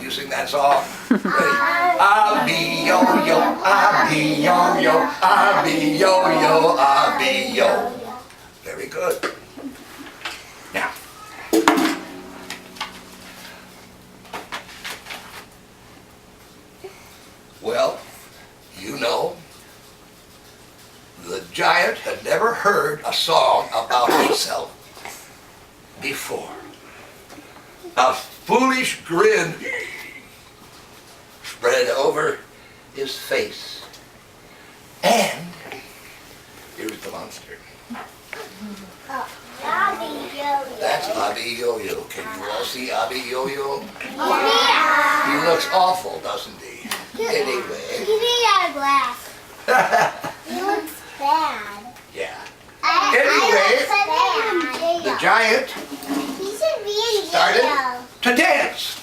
you sing that song. Ready? I'll be yo-yo, I'll be yo-yo, I'll be yo-yo, I'll be yo. Very good. Now, well, you know, the giant had never heard a song about himself before. A foolish grin spread over his face. And here's the monster. Abby Yo-Yo. That's Abby Yo-Yo. Can you all see Abby Yo-Yo? Yeah. He looks awful, doesn't he? Anyway. He need a glass. He looks bad. Yeah. I The giant He should be in started jail. to dance.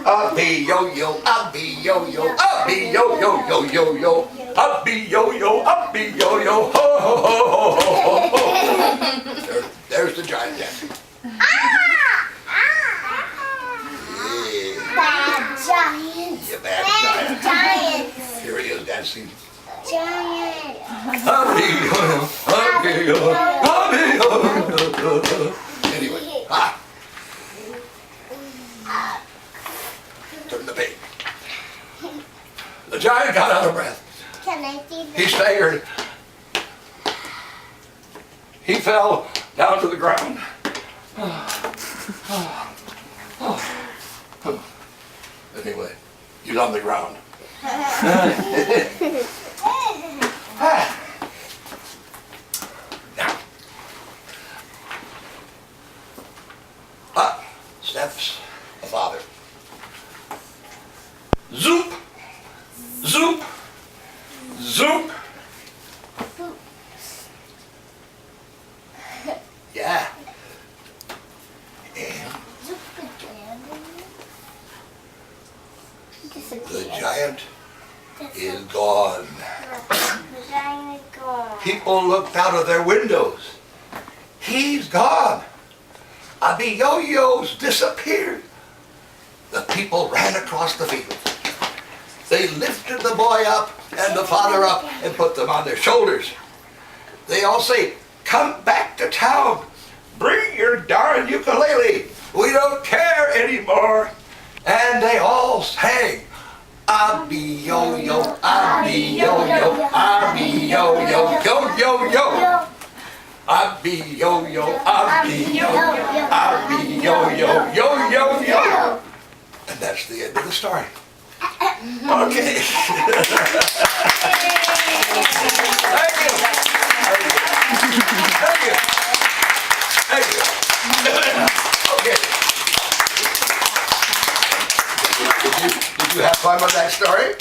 I'll be yo-yo, I'll be yo-yo, I'll be yo-yo, yo-yo-yo. I'll be yo-yo, I'll be yo-yo, ho ho ho ho ho ho. There's the giant dancing. Yeah, Bad giants. you bad giant. Giants. Here he is dancing. Giant. I'll be yo-yo, I'll be yo-yo, I'll be yo-yo. Anyway, turn the page. The giant got out of breath. Can I see He this? staggered. He fell down to the ground. Anyway, he's on the ground. Now, up steps the father. Zoop, zoop, zoop. Yeah. And the giant is gone. The giant is gone. People looked out of their windows. He's gone. Abby Yo-Yo's disappeared. The people ran across the field. They lifted the boy up and the father up and put them on their shoulders. They all say, "Come back to town. Bring your darn ukulele. We don't care anymore." And they all sang, "Abby Yo-Yo, Abby Yo-Yo, Abby Yo-Yo, yo-yo-yo. Abby Yo-Yo, Abby Yo-Yo, Abby Yo-Yo, yo-yo-yo." And that's the end of the story. Okay. Thank you. Thank you. Thank you. Okay. Did you have fun with that story?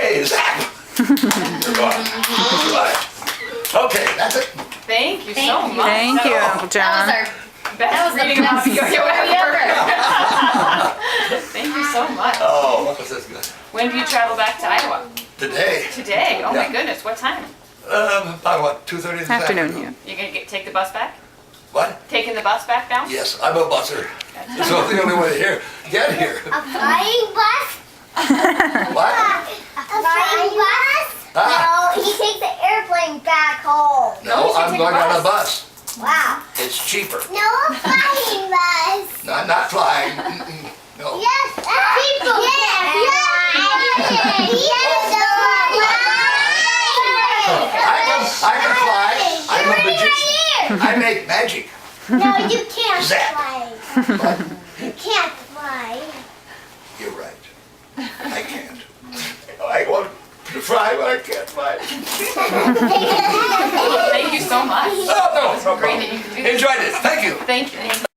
Yay! Zap! You're gone. Goodbye. Okay, that's it. Thank you so much. Thank you, Uncle John. That was reading about yo-yo ever. Thank you so much. Oh, what was this good? When do you travel back to Iowa? Today, Today. Oh my Yeah. goodness. What time? about what, 2:30 this Afternoon here. You gonna take the bus back? What? Taking the bus back down? Yes, I'm a busser. So the only way to get here. A flying bus? What? A flying bus? Ah, No, he takes the airplane back home. no, you should I'm take a going on a bus. bus. Wow. It's cheaper. No, a flying bus. No, I'm not flying. Mm-mm. No. Yes, people. Yes, I can fly. I'm a magician. I make magic. No, you can't Zap. fly. But You can't fly. you're right. I can't. I want to fly, but I can't fly. Thank you so much. Oh, no, no Great problem. that you can do this. Enjoyed it. Thank you. Thank you.